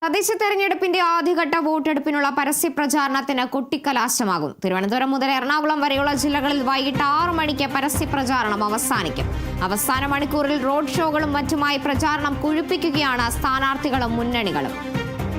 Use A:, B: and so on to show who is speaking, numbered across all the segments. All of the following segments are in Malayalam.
A: തദ്ദേശ തെരഞ്ഞെടുപ്പിന്റെ ആദ്യഘട്ട വോട്ടെടുപ്പിനുള്ള പരസ്യ പ്രചാരണത്തിന് കൊട്ടിക്കലാശമാകും. തിരുവനന്തപുരം മുതൽ എറണാകുളം വരെയുള്ള ജില്ലകളിൽ വൈകിട്ട് 6 മണിക്ക് പരസ്യ പ്രചാരണം അവസാനിക്കും. അവസാന മണിക്കൂറിൽ റോഡ് ഷോകളും മറ്റുമായി പ്രചാരണം കൊഴുപ്പിക്കുകയാണ് സ്ഥാനാർത്ഥികളും മുന്നണികളും.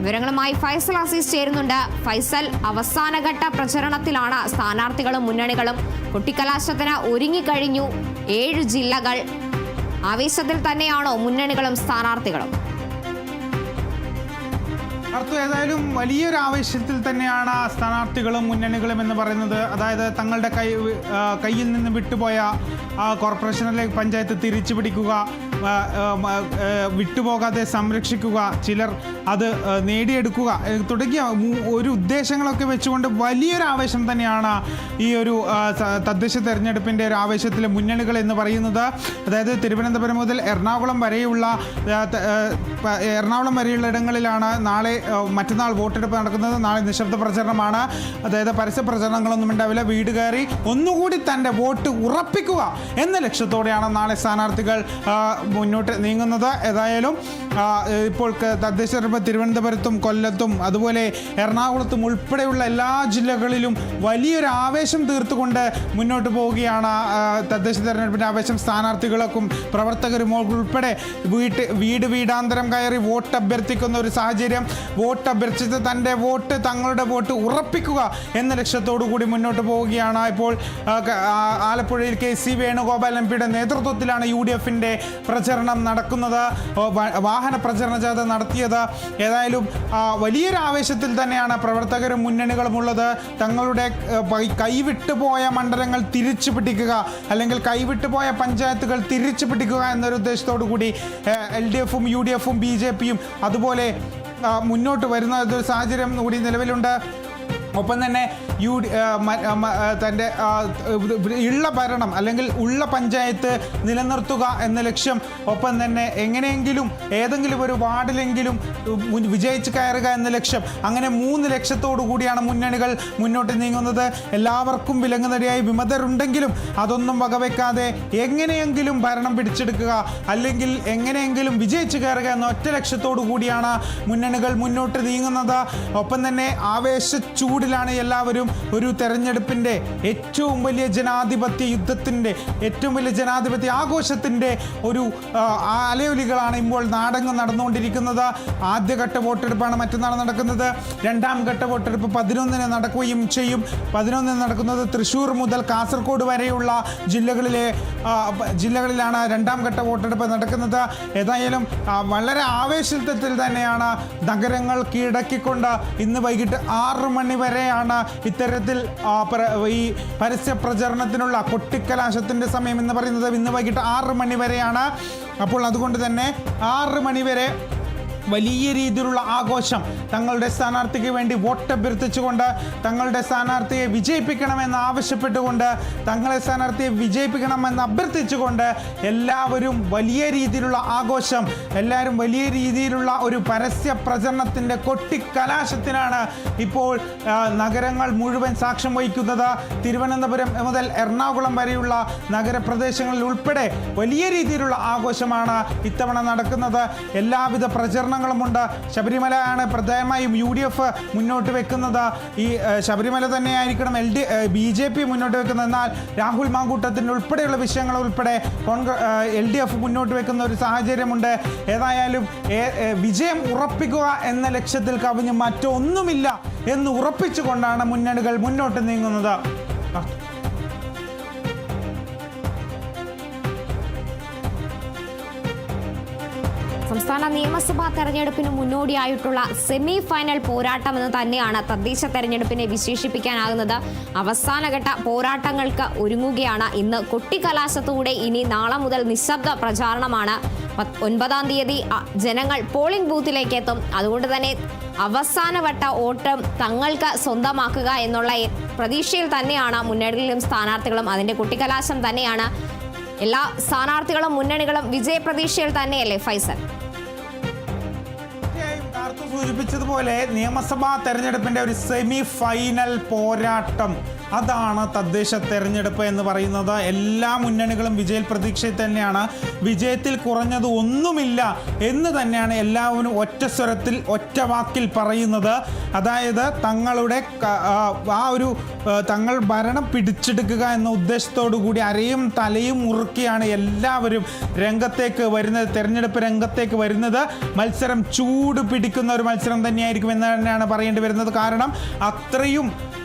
A: വിവരങ്ങളുമായി ഫൈസൽ അസീസ് ചേരുന്നുണ്ട്. ഫൈസൽ, അവസാനഘട്ട പ്രചരണത്തിലാണ് സ്ഥാനാർത്ഥികളും മുന്നണികളും. കൊട്ടിക്കലാശത്തിന് ഒരുങ്ങിക്കഴിഞ്ഞു 7 ജില്ലകൾ. ആവേശത്തിൽ തന്നെയാണോ മുന്നണികളും സ്ഥാനാർത്ഥികളും?
B: ഏതായാലും വലിയൊരു ആവേശത്തിൽ തന്നെയാണ് സ്ഥാനാർത്ഥികളും മുന്നണികളും എന്ന് പറയുന്നത്. അതായത് തങ്ങളുടെ കയ്യിൽ നിന്ന് വിട്ടുപോയ കോർപ്പറേഷനിലെ പഞ്ചായത്ത് തിരിച്ചു പിടിക്കുക, വിട്ടുപോകാതെ സംരക്ഷിക്കുക, ചിലർ അത് നേടിയെടുക്കുക തുടങ്ങിയ ഒരു ഉദ്ദേശങ്ങളൊക്കെ വെച്ചുകൊണ്ട് വലിയൊരു ആവേശം തന്നെയാണ് ഈ ഒരു തദ്ദേശ തെരഞ്ഞെടുപ്പിൻ്റെ ഒരു ആവേശത്തിൽ മുന്നണികൾ എന്ന് പറയുന്നത്. അതായത് തിരുവനന്തപുരം മുതൽ എറണാകുളം വരെയുള്ള ഇടങ്ങളിലാണ് നാളെ മറ്റന്നാൾ വോട്ടെടുപ്പ് നടക്കുന്നത്. നാളെ നിശബ്ദ പ്രചരണമാണ്. അതായത് പരസ്യ പ്രചരണങ്ങളൊന്നും ഉണ്ടാവില്ല. വീട് കയറി ഒന്നുകൂടി തൻ്റെ വോട്ട് ഉറപ്പിക്കുക എന്ന ലക്ഷ്യത്തോടെയാണ് നാളെ സ്ഥാനാർത്ഥികൾ മുന്നോട്ട് നീങ്ങുന്നത്. ഏതായാലും ഇപ്പോൾ തദ്ദേശ തെരഞ്ഞെടുപ്പ് തിരുവനന്തപുരത്തും കൊല്ലത്തും അതുപോലെ എറണാകുളത്തും ഉൾപ്പെടെയുള്ള എല്ലാ ജില്ലകളിലും വലിയൊരു ആവേശം തീർത്തുകൊണ്ട് മുന്നോട്ട് പോവുകയാണ്. തദ്ദേശ തെരഞ്ഞെടുപ്പിൻ്റെ ആവേശം സ്ഥാനാർത്ഥികൾക്കും പ്രവർത്തകരും ഉൾപ്പെടെ വീടാന്തരം കയറി വോട്ട് അഭ്യർത്ഥിക്കുന്ന ഒരു സാഹചര്യം. വോട്ട് അഭ്യർത്ഥിച്ച് തങ്ങളുടെ വോട്ട് ഉറപ്പിക്കുക എന്ന ലക്ഷ്യത്തോടു കൂടി മുന്നോട്ട് പോവുകയാണ്. ഇപ്പോൾ ആലപ്പുഴയിൽ KC വേണുഗോപാൽ MPയുടെ നേതൃത്വത്തിലാണ് UDFന്റെ പ്രചരണം നടക്കുന്നത്. വാഹന പ്രചരണ ജാഥ നടത്തിയത്. ഏതായാലും വലിയൊരു ആവേശത്തിൽ തന്നെയാണ് പ്രവർത്തകരും മുന്നണികളും ഉള്ളത്. തങ്ങളുടെ കൈവിട്ടുപോയ മണ്ഡലങ്ങൾ തിരിച്ചു പിടിക്കുക, അല്ലെങ്കിൽ കൈവിട്ടുപോയ പഞ്ചായത്തുകൾ തിരിച്ചു പിടിക്കുക എന്നൊരു ഉദ്ദേശത്തോടു കൂടി LDFും UDFും BJPയും അതുപോലെ മുന്നോട്ട് വരുന്ന ഒരു സാഹചര്യം കൂടി നിലവിലുണ്ട്. ഒപ്പം തന്നെ തൻ്റെ ഉള്ള ഭരണം അല്ലെങ്കിൽ ഉള്ള പഞ്ചായത്ത് നിലനിർത്തുക എന്ന ലക്ഷ്യം, ഒപ്പം തന്നെ എങ്ങനെയെങ്കിലും ഏതെങ്കിലും ഒരു വാർഡിലെങ്കിലും വിജയിച്ച് കയറുക എന്ന ലക്ഷ്യം, അങ്ങനെ 3 ലക്ഷ്യത്തോടു കൂടിയാണ് മുന്നണികൾ മുന്നോട്ട് നീങ്ങുന്നത്. എല്ലാവർക്കും വിലങ്ങുതടിയായി വിമതരുണ്ടെങ്കിലും അതൊന്നും വകവെക്കാതെ എങ്ങനെയെങ്കിലും ഭരണം പിടിച്ചെടുക്കുക, അല്ലെങ്കിൽ എങ്ങനെയെങ്കിലും വിജയിച്ച് കയറുക എന്ന ഒറ്റ ലക്ഷ്യത്തോടു കൂടിയാണ് മുന്നണികൾ മുന്നോട്ട് നീങ്ങുന്നത്. ഒപ്പം തന്നെ ആവേശച്ചൂടിലാണ് എല്ലാവരും. ഒരു തെരഞ്ഞെടുപ്പിൻ്റെ ഏറ്റവും വലിയ ജനാധിപത്യ യുദ്ധത്തിൻ്റെ, ഏറ്റവും വലിയ ജനാധിപത്യ ആഘോഷത്തിൻ്റെ ഒരു അലയൊലികളാണ് ഇപ്പോൾ നാടെങ്ങും നടന്നുകൊണ്ടിരിക്കുന്നത്. ആദ്യഘട്ട വോട്ടെടുപ്പാണ് മറ്റന്നാൾ നടക്കുന്നത്. രണ്ടാം ഘട്ട വോട്ടെടുപ്പ് 11-ന് നടക്കുകയും ചെയ്യും. 11-ന് നടക്കുന്നത് തൃശ്ശൂർ മുതൽ കാസർഗോഡ് വരെയുള്ള ജില്ലകളിലാണ് രണ്ടാം ഘട്ട വോട്ടെടുപ്പ് നടക്കുന്നത്. ഏതായാലും വളരെ ആവേശത്തിൽ തന്നെയാണ് നഗരങ്ങൾ കീഴടക്കിക്കൊണ്ട് ഇന്ന് വൈകിട്ട് 6 മണി വരെയാണ് ഇത്തരത്തിൽ ഈ പരസ്യ പ്രചരണത്തിനുള്ള കൊട്ടിക്കലാശത്തിൻ്റെ സമയം എന്ന് പറയുന്നത്. ഇന്ന് വൈകിട്ട് 6 മണി വരെയാണ്. അപ്പോൾ അതുകൊണ്ട് തന്നെ 6 മണി വരെ വലിയ രീതിയിലുള്ള ആഘോഷം. തങ്ങളുടെ സ്ഥാനാർത്ഥിക്ക് വേണ്ടി വോട്ട് അഭ്യർത്ഥിച്ചുകൊണ്ട്, തങ്ങളുടെ സ്ഥാനാർത്ഥിയെ വിജയിപ്പിക്കണമെന്ന് ആവശ്യപ്പെട്ടുകൊണ്ട്, തങ്ങളെ സ്ഥാനാർത്ഥിയെ വിജയിപ്പിക്കണമെന്ന് അഭ്യർത്ഥിച്ചുകൊണ്ട് എല്ലാവരും വലിയ രീതിയിലുള്ള ആഘോഷം, എല്ലാവരും വലിയ രീതിയിലുള്ള ഒരു പരസ്യ പ്രചരണത്തിൻ്റെ കൊട്ടിക്കലാശത്തിനാണ് ഇപ്പോൾ നഗരങ്ങൾ മുഴുവൻ സാക്ഷ്യം വഹിക്കുന്നത്. തിരുവനന്തപുരം മുതൽ എറണാകുളം വരെയുള്ള നഗരപ്രദേശങ്ങളിൽ ഉൾപ്പെടെ വലിയ രീതിയിലുള്ള ആഘോഷമാണ് ഇത്തവണ നടക്കുന്നത്. എല്ലാവിധ പ്രചരണങ്ങളുമുണ്ട്. ശബരിമലയാണ് പ്രധാനമായും UDF മുന്നോട്ട് വെക്കുന്നത്. ഈ ശബരിമല തന്നെയായിരിക്കണം BJP മുന്നോട്ട് വെക്കുന്നത്. എന്നാൽ രാഹുൽ മാങ്കൂട്ടത്തിൻ്റെ ഉൾപ്പെടെയുള്ള വിഷയങ്ങൾ ഉൾപ്പെടെ LDF മുന്നോട്ട് വെക്കുന്ന ഒരു സാഹചര്യമുണ്ട്. ഏതായാലും വിജയം ഉറപ്പിക്കുക എന്ന ലക്ഷ്യത്തിൽ കവിഞ്ഞ് മറ്റൊന്നുമില്ല എന്ന് ഉറപ്പിച്ചുകൊണ്ടാണ് മുന്നണികൾ മുന്നോട്ട് നീങ്ങുന്നത്.
A: സംസ്ഥാന നിയമസഭാ തെരഞ്ഞെടുപ്പിന് മുന്നോടിയായിട്ടുള്ള സെമി ഫൈനൽ പോരാട്ടമെന്ന് തന്നെയാണ് തദ്ദേശ തെരഞ്ഞെടുപ്പിനെ വിശേഷിപ്പിക്കാനാകുന്നത്. അവസാനഘട്ട പോരാട്ടങ്ങൾക്ക് ഒരുങ്ങുകയാണ്. ഇന്ന് കൊട്ടിക്കലാശത്തോടെ ഇനി നാളെ മുതൽ നിശബ്ദ പ്രചാരണമാണ്. 9-ാം തീയതി ജനങ്ങൾ പോളിംഗ് ബൂത്തിലേക്ക് എത്തും. അതുകൊണ്ട് തന്നെ അവസാനവട്ട വോട്ട് തങ്ങൾക്ക് സ്വന്തമാക്കുക എന്നുള്ള പ്രതീക്ഷയിൽ തന്നെയാണ് മുന്നണികളും സ്ഥാനാർത്ഥികളും. അതിൻ്റെ കൊട്ടിക്കലാശം തന്നെയാണ്. എല്ലാ സ്ഥാനാർത്ഥികളും മുന്നണികളും വിജയപ്രതീക്ഷയിൽ തന്നെയല്ലേ ഫൈസൽ?
B: സൂചിപ്പിച്ചതുപോലെ നിയമസഭാ തെരഞ്ഞെടുപ്പിന്റെ ഒരു സെമി ഫൈനൽ പോരാട്ടം അതാണ് തദ്ദേശ തെരഞ്ഞെടുപ്പ് എന്ന് പറയുന്നത്. എല്ലാ മുന്നണികളും വിജയ പ്രതീക്ഷയിൽ തന്നെയാണ്. വിജയത്തിൽ കുറഞ്ഞത് ഒന്നുമില്ല എന്ന് തന്നെയാണ് എല്ലാവരും ഒറ്റ സ്വരത്തിൽ ഒറ്റ വാക്കിൽ പറയുന്നത്. അതായത് തങ്ങളുടെ തങ്ങൾ ഭരണം പിടിച്ചെടുക്കുക എന്ന ഉദ്ദേശത്തോടു കൂടി അരയും തലയും മുറുക്കിയാണ് എല്ലാവരും രംഗത്തേക്ക് വരുന്നത്, തെരഞ്ഞെടുപ്പ് രംഗത്തേക്ക് വരുന്നത്. മത്സരം ചൂട് പിടിക്കുന്ന ഒരു മത്സരം തന്നെയായിരിക്കും എന്ന് തന്നെയാണ് പറയേണ്ടി വരുന്നത്. കാരണം അത്രയും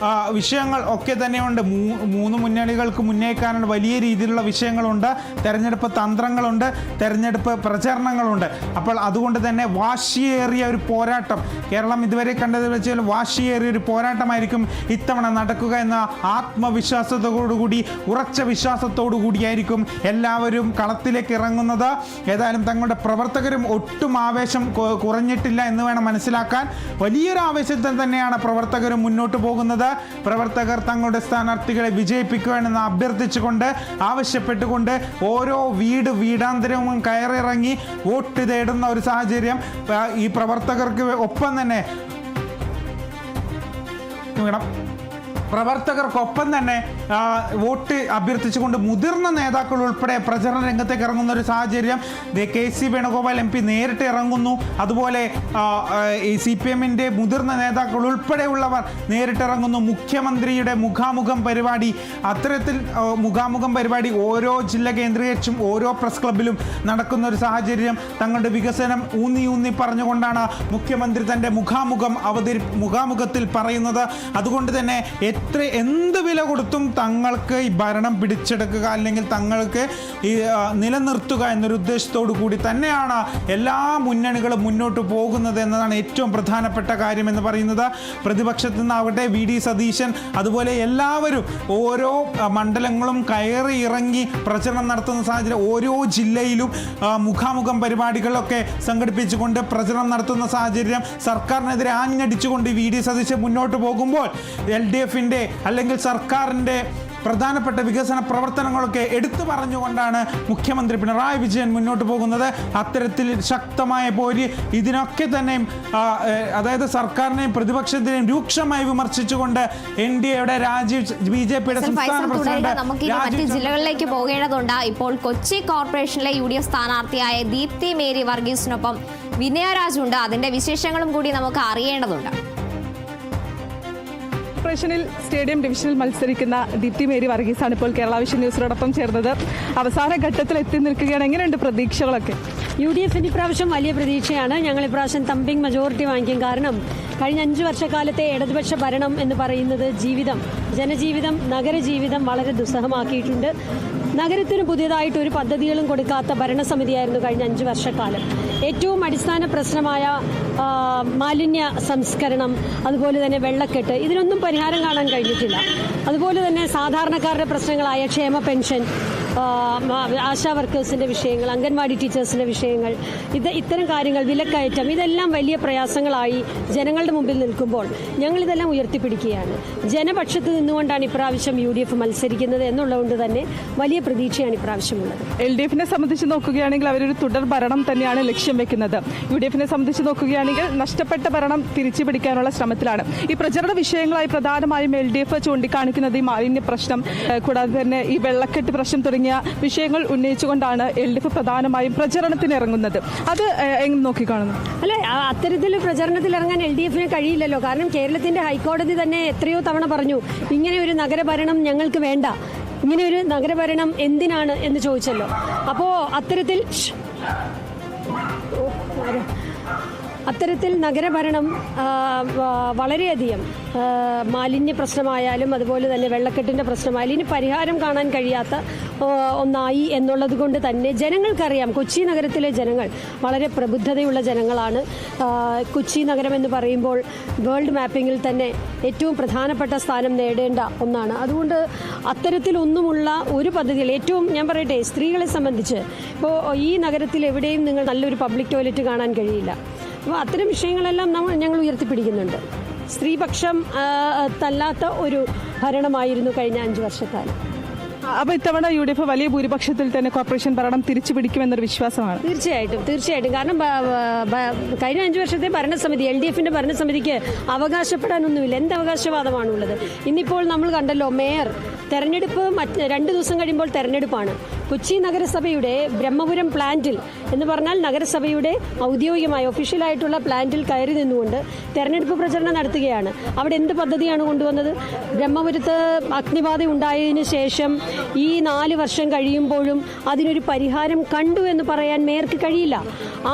B: വിഷയങ്ങൾ ഒക്കെ തന്നെയുണ്ട്. മൂന്ന് മുന്നണികൾക്ക് മുന്നേക്കാനുള്ള വലിയ രീതിയിലുള്ള വിഷയങ്ങളുണ്ട്, തെരഞ്ഞെടുപ്പ് തന്ത്രങ്ങളുണ്ട്, തെരഞ്ഞെടുപ്പ് പ്രചരണങ്ങളുണ്ട്. അപ്പോൾ അതുകൊണ്ട് തന്നെ വാശിയേറിയ ഒരു പോരാട്ടം, കേരളം ഇതുവരെ കണ്ടത് വെച്ചാൽ വാശിയേറിയ ഒരു പോരാട്ടമായിരിക്കും ഇത്തവണ നടക്കുക എന്ന ആത്മവിശ്വാസത്തോടുകൂടി, ഉറച്ച വിശ്വാസത്തോടു കൂടിയായിരിക്കും എല്ലാവരും കളത്തിലേക്ക് ഇറങ്ങുന്നത്. ഏതായാലും തങ്ങളുടെ പ്രവർത്തകരും ഒട്ടും ആവേശം കുറഞ്ഞിട്ടില്ല എന്ന് വേണം മനസ്സിലാക്കാൻ. വലിയൊരു ആവേശത്തിൽ തന്നെയാണ് പ്രവർത്തകരും മുന്നോട്ട് പോകുന്നത്. പ്രവർത്തകർ തങ്ങളുടെ സ്ഥാനാർത്ഥികളെ വിജയിപ്പിക്കുവാനെന്ന് അഭ്യർത്ഥിച്ചുകൊണ്ട്, ആവശ്യപ്പെട്ടുകൊണ്ട് ഓരോ വീടാന്തരവും കയറിറങ്ങി വോട്ട് തേടുന്ന ഒരു സാഹചര്യം ഈ പ്രവർത്തകർക്ക് ഒപ്പം തന്നെ പ്രവർത്തകർക്കൊപ്പം തന്നെ വോട്ട് അഭ്യർത്ഥിച്ചുകൊണ്ട് മുതിർന്ന നേതാക്കൾ ഉൾപ്പെടെ പ്രചരണ രംഗത്തേക്ക് ഇറങ്ങുന്ന ഒരു സാഹചര്യം. KC വേണുഗോപാൽ MP നേരിട്ട് ഇറങ്ങുന്നു. അതുപോലെ ഈ CPM-ന്റെ മുതിർന്ന നേതാക്കൾ ഉൾപ്പെടെയുള്ളവർ നേരിട്ട് ഇറങ്ങുന്നു. മുഖ്യമന്ത്രിയുടെ മുഖാമുഖം പരിപാടി, അത്തരത്തിൽ മുഖാമുഖം പരിപാടി ഓരോ ജില്ല കേന്ദ്രീകരിച്ചും ഓരോ പ്രസ് ക്ലബിലും നടക്കുന്ന ഒരു സാഹചര്യം. തങ്ങളുടെ വികസനം ഊന്നി പറഞ്ഞുകൊണ്ടാണ് മുഖ്യമന്ത്രി തൻ്റെ മുഖാമുഖത്തിൽ പറയുന്നത്. അതുകൊണ്ട് തന്നെ എന്ത് വില കൊടുത്തും തങ്ങൾക്ക് ഈ ഭരണം പിടിച്ചെടുക്കുക, അല്ലെങ്കിൽ തങ്ങൾക്ക് ഈ നിലനിർത്തുക എന്നൊരു ഉദ്ദേശത്തോടു കൂടി തന്നെയാണ് എല്ലാ മുന്നണികളും മുന്നോട്ട് പോകുന്നത് എന്നതാണ് ഏറ്റവും പ്രധാനപ്പെട്ട കാര്യം എന്ന് പറയുന്നത്. പ്രതിപക്ഷത്തു നിന്നാവട്ടെ VD സതീശൻ, അതുപോലെ എല്ലാവരും ഓരോ മണ്ഡലങ്ങളും കയറി ഇറങ്ങി പ്രചരണം നടത്തുന്ന സാഹചര്യം. ഓരോ ജില്ലയിലും മുഖാമുഖം പരിപാടികളൊക്കെ സംഘടിപ്പിച്ചുകൊണ്ട് പ്രചരണം നടത്തുന്ന സാഹചര്യം. സർക്കാരിനെതിരെ ആഞ്ഞടിച്ചുകൊണ്ട് VD സതീശൻ മുന്നോട്ട് പോകുമ്പോൾ LDF-ന്റെ അല്ലെങ്കിൽ സർക്കാരിൻ്റെ പ്രധാനപ്പെട്ട വികസന പ്രവർത്തനങ്ങളൊക്കെ എടുത്തു പറഞ്ഞുകൊണ്ടാണ് മുഖ്യമന്ത്രി പിണറായി വിജയൻ മുന്നോട്ട് പോകുന്നത്. അത്തരത്തിൽ ശക്തമായ പോര് ഇതിനൊക്കെ തന്നെയും അതായത് സർക്കാരിനെയും പ്രതിപക്ഷത്തിനെയും രൂക്ഷമായി വിമർശിച്ചുകൊണ്ട് NDAയുടെ BJPയുടെ സംസ്ഥാന പ്രസിഡന്റ്
A: മറ്റ് ജില്ലകളിലേക്ക് പോകേണ്ടതുണ്ട്. ഇപ്പോൾ കൊച്ചി കോർപ്പറേഷനിലെ UDF സ്ഥാനാർത്ഥിയായ ദീപ്തി മേരി വർഗീസിനൊപ്പം വിനയരാജ് ഉണ്ട്. അതിന്റെ വിശേഷങ്ങളും കൂടി നമുക്ക് അറിയേണ്ടതുണ്ട്.
C: കോർപ്പറേഷനിൽ സ്റ്റേഡിയം ഡിവിഷനിൽ മത്സരിക്കുന്ന ദീപ്തി മേരി വർഗീസാണ് ഇപ്പോൾ കേരള വിഷൻ ന്യൂസിനോടൊപ്പം ചേർന്നത്. അവസാന ഘട്ടത്തിൽ എത്തി നിൽക്കുകയാണ്. എങ്ങനെയുണ്ട് പ്രതീക്ഷകളൊക്കെ?
D: UDF ഇപ്രാവശ്യം വലിയ പ്രതീക്ഷയാണ്. ഞങ്ങൾ ഇപ്രാവശ്യം തമ്പിങ് മെജോറിറ്റി വാങ്ങിക്കും. കാരണം കഴിഞ്ഞ 5 വർഷക്കാലത്തെ ഇടതുപക്ഷ ഭരണം എന്ന് പറയുന്നത് ജനജീവിതം, നഗരജീവിതം വളരെ ദുസ്സഹമാക്കിയിട്ടുണ്ട്. നഗരത്തിന് പുതിയതായിട്ട് ഒരു പദ്ധതികളും കൊടുക്കാത്ത ഭരണസമിതിയായിരുന്നു കഴിഞ്ഞ 5 വർഷക്കാലം. ഏറ്റവും അടിസ്ഥാന പ്രശ്നമായ മാലിന്യ സംസ്കരണം, അതുപോലെ തന്നെ വെള്ളക്കെട്ട്, ഇതിനൊന്നും പരിഹാരം കാണാൻ കഴിഞ്ഞിട്ടില്ല. അതുപോലെ തന്നെ സാധാരണക്കാരുടെ പ്രശ്നങ്ങളായ ക്ഷേമ പെൻഷൻ, ആശാ വർക്കേഴ്സിൻ്റെ വിഷയങ്ങൾ, അംഗൻവാടി ടീച്ചേഴ്സിൻ്റെ വിഷയങ്ങൾ, ഇത്തരം കാര്യങ്ങൾ, വിലക്കയറ്റം, ഇതെല്ലാം വലിയ പ്രയാസങ്ങളായി ജനങ്ങളുടെ മുമ്പിൽ നിൽക്കുമ്പോൾ ഞങ്ങളിതെല്ലാം ഉയർത്തിപ്പിടിക്കുകയാണ്. ജനപക്ഷത്ത് നിന്നുകൊണ്ടാണ് ഇപ്രാവശ്യം UDF മത്സരിക്കുന്നത് എന്നുള്ളതുകൊണ്ട് തന്നെ വലിയ പ്രതീക്ഷയാണ് ഇപ്രാവശ്യമുള്ളത്.
C: LDF-നെ സംബന്ധിച്ച് നോക്കുകയാണെങ്കിൽ അവരൊരു തുടർ ഭരണം തന്നെയാണ് ലക്ഷ്യം വെക്കുന്നത്. UDF-നെ സംബന്ധിച്ച് നോക്കുകയാണെങ്കിൽ നഷ്ടപ്പെട്ട ഭരണം തിരിച്ചു പിടിക്കാനുള്ള ശ്രമത്തിലാണ്. ഈ പ്രചരണ വിഷയങ്ങളായി പ്രധാനമായും LDF ചൂണ്ടിക്കാണിക്കുന്നത് ഈ മാലിന്യ പ്രശ്നം, കൂടാതെ തന്നെ ഈ വെള്ളക്കെട്ട് പ്രശ്നം തുടങ്ങിയ വിഷയങ്ങൾ ഉന്നയിച്ചുകൊണ്ടാണ് LDF പ്രധാനമായും പ്രചരണത്തിന് ഇറങ്ങുന്നത്. അത് എങ്ങനെ നോക്കിക്കാണുന്നു?
D: അല്ല, അത്തരത്തിൽ പ്രചരണത്തിൽ ഇറങ്ങാൻ LDF-ന് കഴിയില്ലല്ലോ. കാരണം കേരളത്തിന്റെ ഹൈക്കോടതി തന്നെ എത്രയോ തവണ പറഞ്ഞു, ഇങ്ങനെ ഒരു നഗരഭരണം ഞങ്ങൾക്ക് വേണ്ട, ഇങ്ങനെ ഒരു നഗരഭരണം എന്തിനാണ് എന്ന് ചോദിച്ചല്ലോ. അപ്പോൾ അത്തരത്തിൽ നഗരഭരണം വളരെയധികം മാലിന്യ പ്രശ്നമായാലും അതുപോലെ തന്നെ വെള്ളക്കെട്ടിൻ്റെ പ്രശ്നമായാലും ഇനി പരിഹാരം കാണാൻ കഴിയാത്ത ഒന്നായി എന്നുള്ളത് കൊണ്ട് തന്നെ ജനങ്ങൾക്കറിയാം, കൊച്ചി നഗരത്തിലെ ജനങ്ങൾ വളരെ പ്രബുദ്ധതയുള്ള ജനങ്ങളാണ്. കൊച്ചി നഗരം എന്ന് പറയുമ്പോൾ വേൾഡ് മാപ്പിങ്ങിൽ തന്നെ ഏറ്റവും പ്രധാനപ്പെട്ട സ്ഥാനം നേടേണ്ട ഒന്നാണ്. അതുകൊണ്ട് അത്തരത്തിലൊന്നുമുള്ള ഒരു പദ്ധതികൾ, ഏറ്റവും ഞാൻ പറയട്ടെ, സ്ത്രീകളെ സംബന്ധിച്ച് ഇപ്പോൾ ഈ നഗരത്തിൽ എവിടെയും നിങ്ങൾ നല്ലൊരു പബ്ലിക് ടോയ്ലറ്റ് കാണാൻ കഴിയില്ല. അപ്പോൾ അത്തരം വിഷയങ്ങളെല്ലാം ഞങ്ങൾ ഉയർത്തിപ്പിടിക്കുന്നുണ്ട്. സ്ത്രീപക്ഷം തല്ലാത്ത ഒരു ഭരണമായിരുന്നു കഴിഞ്ഞ 5 വർഷക്കാലം.
C: അപ്പോൾ ഇത്തവണ UDF വലിയ ഭൂരിപക്ഷത്തിൽ തന്നെ കോർപ്പറേഷൻ ഭരണം തിരിച്ചു പിടിക്കുമെന്നൊരു വിശ്വാസമാണ്.
D: തീർച്ചയായിട്ടും കാരണം കഴിഞ്ഞ 5 വർഷത്തെ ഭരണസമിതി LDFന്റെ ഭരണസമിതിക്ക് അവകാശപ്പെടാനൊന്നുമില്ല. എന്ത് അവകാശവാദമാണുള്ളത്? ഇന്നിപ്പോൾ നമ്മൾ കണ്ടല്ലോ, മേയർ തെരഞ്ഞെടുപ്പ് 2 ദിവസം കഴിയുമ്പോൾ തെരഞ്ഞെടുപ്പാണ്. കൊച്ചി നഗരസഭയുടെ ബ്രഹ്മപുരം പ്ലാന്റിൽ എന്ന് പറഞ്ഞാൽ നഗരസഭയുടെ ഔദ്യോഗികമായ ഒഫീഷ്യലായിട്ടുള്ള പ്ലാന്റിൽ കയറി നിന്നുകൊണ്ട് തെരഞ്ഞെടുപ്പ് പ്രചരണം നടത്തുകയാണ്. അവിടെ എന്ത് പദ്ധതിയാണ് കൊണ്ടുവന്നത്? ബ്രഹ്മപുരത്ത് അഗ്നിബാധ ഉണ്ടായതിനു ശേഷം ഈ 4 വർഷം കഴിയുമ്പോഴും അതിനൊരു പരിഹാരം കണ്ടു എന്ന് പറയാൻ മേയർക്ക് കഴിയില്ല.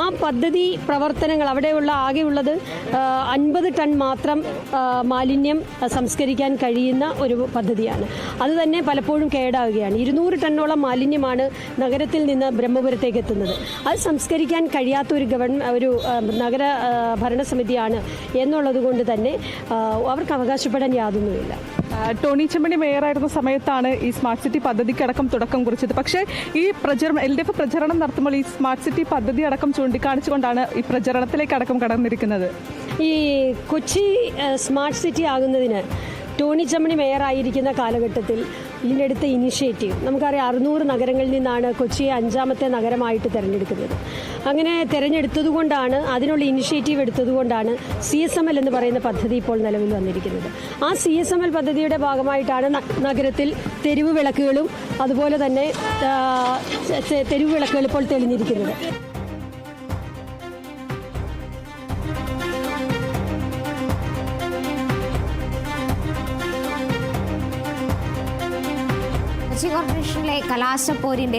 D: ആ പദ്ധതി പ്രവർത്തനങ്ങൾ അവിടെയുള്ള ആകെയുള്ളത് 50 ടൺ മാത്രം മാലിന്യം സംസ്കരിക്കാൻ കഴിയുന്ന ഒരു പദ്ധതിയാണ്. അത് തന്നെ പലപ്പോഴും കേടാവുകയാണ്. 200 ടണ്ണോളം മാലിന്യമാണ് നഗരത്തിൽ നിന്ന് ബ്രഹ്മപുരത്തേക്ക് എത്തുന്നത്. അത് സംസ്കരിക്കാൻ കഴിയാത്ത ഒരു നഗര ഭരണസമിതിയാണ് എന്നുള്ളത് കൊണ്ട് തന്നെ അവർക്ക് അവകാശപ്പെടാൻ യാതൊന്നുമില്ല.
C: ടോണി ചെമ്മണി മേയറായിരുന്ന സമയത്താണ് ഈ സ്മാർട്ട് സിറ്റി പദ്ധതിക്കടക്കം തുടക്കം കുറിച്ചത്. പക്ഷേ ഈ LDF പ്രചരണം നടത്തുമ്പോൾ ഈ സ്മാർട്ട് സിറ്റി പദ്ധതി അടക്കം ചൂണ്ടിക്കാണിച്ചുകൊണ്ടാണ് ഈ പ്രചരണത്തിലേക്ക് അടക്കം കടന്നിരിക്കുന്നത്.
D: ഈ കൊച്ചി സ്മാർട്ട് സിറ്റി ആകുന്നതിന് ടോണി ചെമ്മണി മേയറായിരിക്കുന്ന കാലഘട്ടത്തിൽ ഇതിനെടുത്ത ഇനിഷ്യേറ്റീവ് നമുക്കറിയാം. 600 നഗരങ്ങളിൽ നിന്നാണ് കൊച്ചിയെ 5ാമത്തെ നഗരമായിട്ട് തിരഞ്ഞെടുക്കുന്നത്. അങ്ങനെ തിരഞ്ഞെടുത്തതുകൊണ്ടാണ്, അതിനുള്ള ഇനിഷ്യേറ്റീവ് എടുത്തതുകൊണ്ടാണ് CSML എന്ന് പറയുന്ന പദ്ധതി ഇപ്പോൾ നിലവിൽ വന്നിരിക്കുന്നത്. ആ CSML പദ്ധതിയുടെ ഭാഗമായിട്ടാണ് നഗരത്തിൽ തെരുവ് വിളക്കുകളും അതുപോലെ തന്നെ തെരുവ് വിളക്കുകൾ ഇപ്പോൾ തെളിഞ്ഞിരിക്കുന്നത്.
A: കൊച്ചി കോർപ്പറേഷനിലെ കലാശപ്പോരിന്റെ